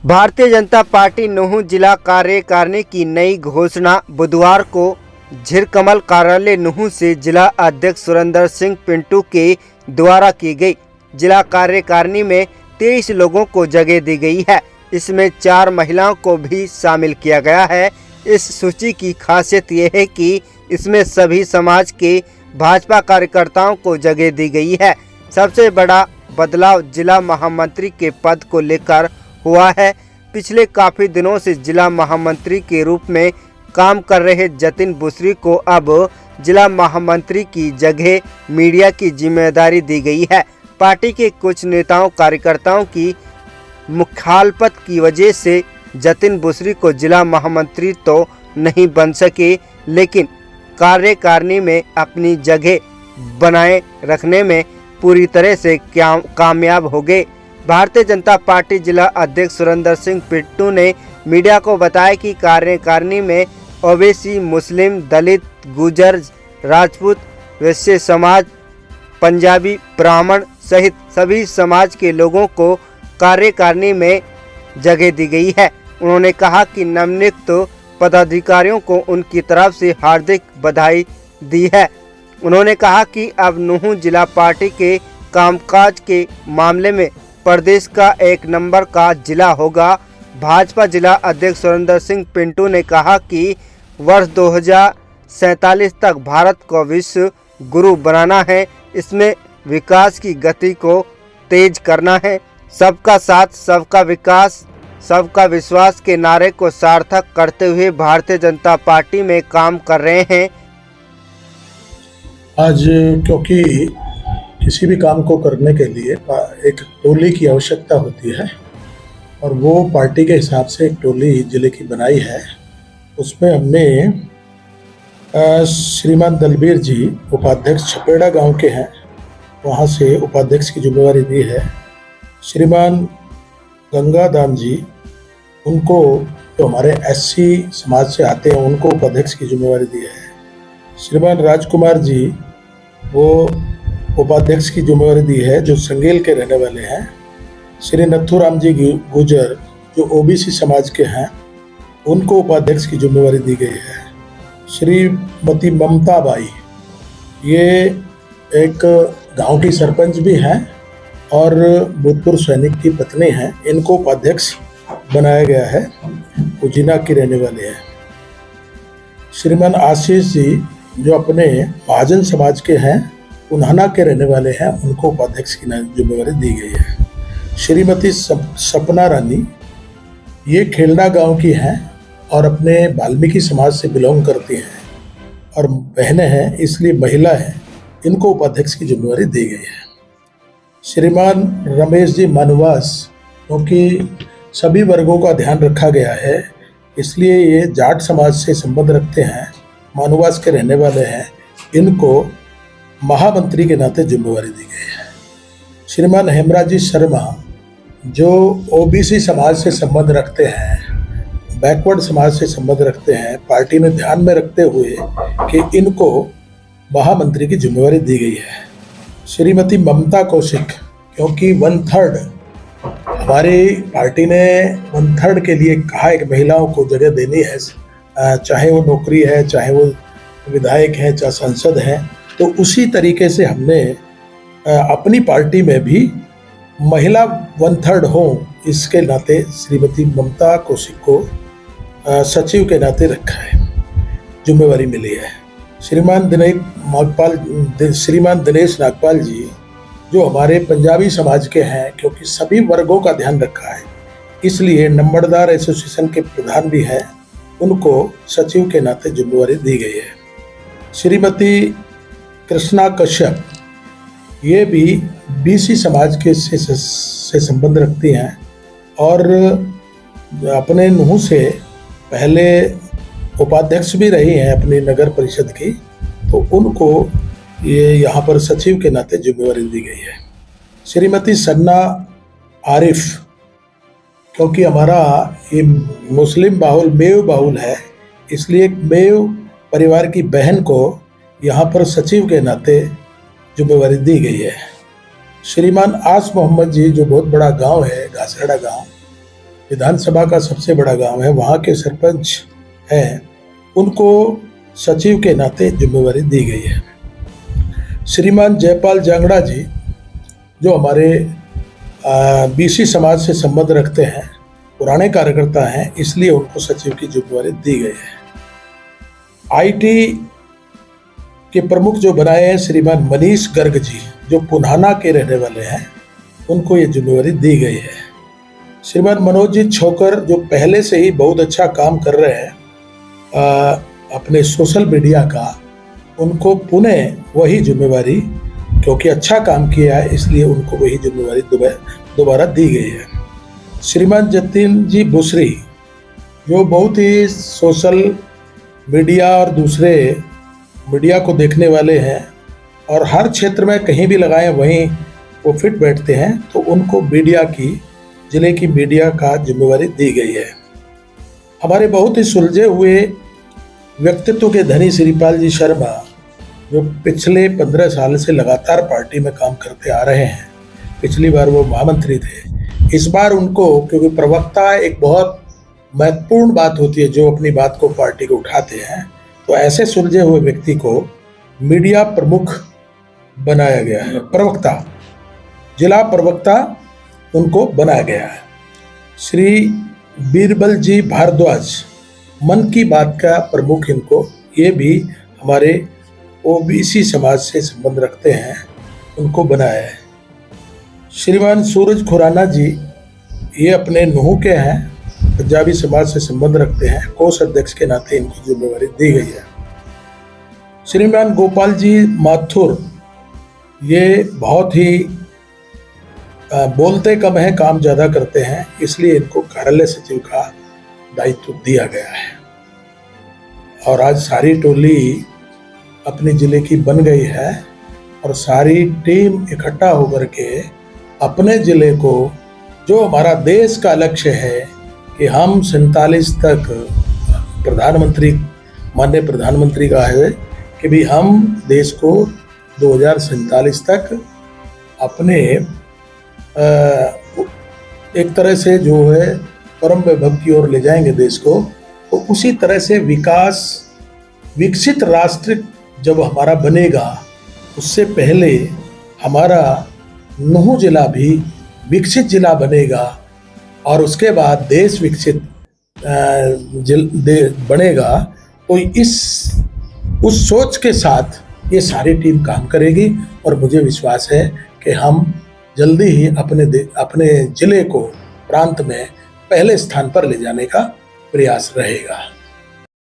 Bharatiya Janata party Nuh जिला कार्यकारिणी की नई घोषणा बुधवार को झिरकमल कार्यालय नूंह से जिला अध्यक्ष सुरेंद्र सिंह पिंटू के द्वारा की गई। जिला कार्यकारिणी में 23 लोगों को जगह दी गई है। इसमें 4 महिलाओं को भी शामिल किया गया है। इस सूची की खासियत यह है कि इसमें सभी समाज के भाजपा कार्यकर्ताओं को जगह दी गई है। सबसे बड़ा बदलाव जिला महामंत्री के पद को लेकर हुआ है। पिछले काफ़ी दिनों से जिला महामंत्री के रूप में काम कर रहे जतिन बुसरी को अब जिला महामंत्री की जगह मीडिया की जिम्मेदारी दी गई है। पार्टी के कुछ नेताओं कार्यकर्ताओं की मुखालफत की वजह से जतिन बुसरी को जिला महामंत्री तो नहीं बन सके, लेकिन कार्यकारिणी में अपनी जगह बनाए रखने में पूरी तरह से कामयाब हो गए। भारतीय जनता पार्टी जिला अध्यक्ष सुरेंद्र सिंह पिंटू ने मीडिया को बताया कि कार्यकारिणी में ओबीसी, मुस्लिम, दलित, गुर्जर, राजपूत, वैश्य समाज, पंजाबी, ब्राह्मण सहित सभी समाज के लोगों को कार्यकारिणी में जगह दी गई है। उन्होंने कहा कि नवनियुक्त पदाधिकारियों को उनकी तरफ से हार्दिक बधाई दी है। उन्होंने कहा कि अब नूंह जिला पार्टी के कामकाज के मामले में प्रदेश का 1 नंबर का जिला होगा। भाजपा जिला अध्यक्ष सुरेंद्र सिंह पिंटू ने कहा कि वर्ष 2047 तक भारत को विश्व गुरु बनाना है। इसमें विकास की गति को तेज करना है। सबका साथ, सबका विकास, सबका विश्वास के नारे को सार्थक करते हुए भारतीय जनता पार्टी में काम कर रहे हैं। आज क्योंकि किसी भी काम को करने के लिए एक टोली की आवश्यकता होती है और वो पार्टी के हिसाब से एक टोली जिले की बनाई है। उसमें हमने श्रीमान दलबीर जी उपाध्यक्ष छपेड़ा गांव के हैं, वहाँ से उपाध्यक्ष की जिम्मेवारी दी है। श्रीमान गंगादान जी, उनको जो हमारे एससी समाज से आते हैं उनको उपाध्यक्ष की जिम्मेवारी दी है। श्रीमान राजकुमार जी, वो उपाध्यक्ष की जिम्मेवारी दी है जो संगेल के रहने वाले हैं। श्री नथुराम जी गुजर जो ओबीसी समाज के हैं, उनको उपाध्यक्ष की जिम्मेवारी दी गई है। श्रीमती ममता बाई, ये एक गांव की सरपंच भी हैं और भूतपूर्व सैनिक की पत्नी हैं, इनको उपाध्यक्ष बनाया गया है। उजिना की रहने वाले हैं। श्रीमान आशीष जी जो अपने महाजन समाज के हैं, उन्हाना के रहने वाले हैं, उनको उपाध्यक्ष की जिम्मेवारी दी गई है। श्रीमती सपना रानी, ये खेलना गांव की हैं और अपने वाल्मीकि समाज से बिलोंग करती हैं और बहनें हैं, इसलिए महिला हैं, इनको उपाध्यक्ष की जिम्मेवारी दी गई है। श्रीमान रमेश जी मानवास, क्योंकि सभी वर्गों का ध्यान रखा गया है, इसलिए ये जाट समाज से संबंध रखते हैं, मानवास के रहने वाले हैं, इनको महामंत्री के नाते जिम्मेवारी दी गई है। श्रीमान हेमराज जी शर्मा, जो ओबीसी समाज से संबंध रखते हैं, बैकवर्ड समाज से संबंध रखते हैं, पार्टी ने ध्यान में रखते हुए कि इनको महामंत्री की जिम्मेवारी दी गई है। श्रीमती ममता कौशिक, क्योंकि 1/3 हमारी पार्टी ने 1/3 के लिए कहा है कि महिलाओं को जगह देनी है, चाहे वो नौकरी है, चाहे वो विधायक हैं, चाहे सांसद हैं, तो उसी तरीके से हमने अपनी पार्टी में भी महिला 1/3 हो, इसके नाते श्रीमती ममता कौशिक को सचिव के नाते रखा है, जिम्मेवारी मिली है। श्रीमान दिनेश नागपाल जी, जो हमारे पंजाबी समाज के हैं, क्योंकि सभी वर्गों का ध्यान रखा है, इसलिए नंबरदार एसोसिएशन के प्रधान भी हैं, उनको सचिव के नाते जिम्मेवारी दी गई है। श्रीमती कृष्णा कश्यप, ये भी बीसी समाज के से संबंध रखती हैं और अपने नूंह से पहले उपाध्यक्ष भी रही हैं अपनी नगर परिषद की, तो उनको ये यहाँ पर सचिव के नाते जिम्मेवारी दी गई है। श्रीमती सन्ना आरिफ, क्योंकि हमारा ये मुस्लिम बाहुल मेव बाहुल है, इसलिए मेव परिवार की बहन को यहाँ पर सचिव के नाते जिम्मेवारी दी गई है। श्रीमान आस मोहम्मद जी, जो बहुत बड़ा गांव है, घासड़ा गांव, विधानसभा का सबसे बड़ा गांव है, वहाँ के सरपंच हैं, उनको सचिव के नाते जिम्मेवारी दी गई है। श्रीमान जयपाल जांगड़ा जी जो हमारे बीसी समाज से संबंध रखते हैं, पुराने कार्यकर्ता हैं, इसलिए उनको सचिव की जिम्मेवारी दी गई है। आईटी के प्रमुख जो बनाए हैं श्रीमान मनीष गर्ग जी जो पुन्हाना के रहने वाले हैं, उनको ये जिम्मेवारी दी गई है। श्रीमान मनोजीत छोकर जो पहले से ही बहुत अच्छा काम कर रहे हैं अपने सोशल मीडिया का, उनको पुनः वही जिम्मेवारी, क्योंकि अच्छा काम किया है इसलिए उनको वही जिम्मेवारी दोबारा दी गई है। श्रीमान जतिन जी बुसरी जो बहुत ही सोशल मीडिया और दूसरे मीडिया को देखने वाले हैं और हर क्षेत्र में कहीं भी लगाएं वहीं वो फिट बैठते हैं, तो उनको मीडिया की, जिले की मीडिया का जिम्मेवारी दी गई है। हमारे बहुत ही सुलझे हुए व्यक्तित्व के धनी श्रीपाल जी शर्मा जो पिछले 15 साल से लगातार पार्टी में काम करते आ रहे हैं, पिछली बार वो महामंत्री थे, इस बार उनको, क्योंकि प्रवक्ता एक बहुत महत्वपूर्ण बात होती है जो अपनी बात को पार्टी को उठाते हैं, तो ऐसे सुलझे हुए व्यक्ति को मीडिया प्रमुख बनाया गया है, प्रवक्ता, जिला प्रवक्ता उनको बनाया गया है। श्री बीरबल जी भारद्वाज मन की बात का प्रमुख, इनको, ये भी हमारे ओबीसी समाज से संबंध रखते हैं, उनको बनाया है। श्रीमान सूरज खुराना जी ये अपने नुहू के हैं, पंजाबी समाज से संबंध रखते हैं, कोष अध्यक्ष के नाते इनकी जिम्मेवारी दी गई है। श्रीमान गोपाल जी माथुर ये बहुत ही बोलते कम है, काम ज़्यादा करते हैं, इसलिए इनको कार्यालय सचिव का दायित्व दिया गया है। और आज सारी टोली अपने ज़िले की बन गई है और सारी टीम इकट्ठा होकर के अपने ज़िले को, जो हमारा देश का लक्ष्य है कि हम 47 तक, प्रधानमंत्री, माननीय प्रधानमंत्री का है कि भी हम देश को 2047 तक अपने एक तरह से जो है परम वैभव की ओर ले जाएंगे देश को, तो उसी तरह से विकसित राष्ट्र जब हमारा बनेगा, उससे पहले हमारा नुहू जिला भी विकसित जिला बनेगा और उसके बाद देश विकसित बनेगा। तो उस सोच के साथ ये सारी टीम काम करेगी और मुझे विश्वास है कि हम जल्दी ही अपने जिले को प्रांत में पहले स्थान पर ले जाने का प्रयास रहेगा।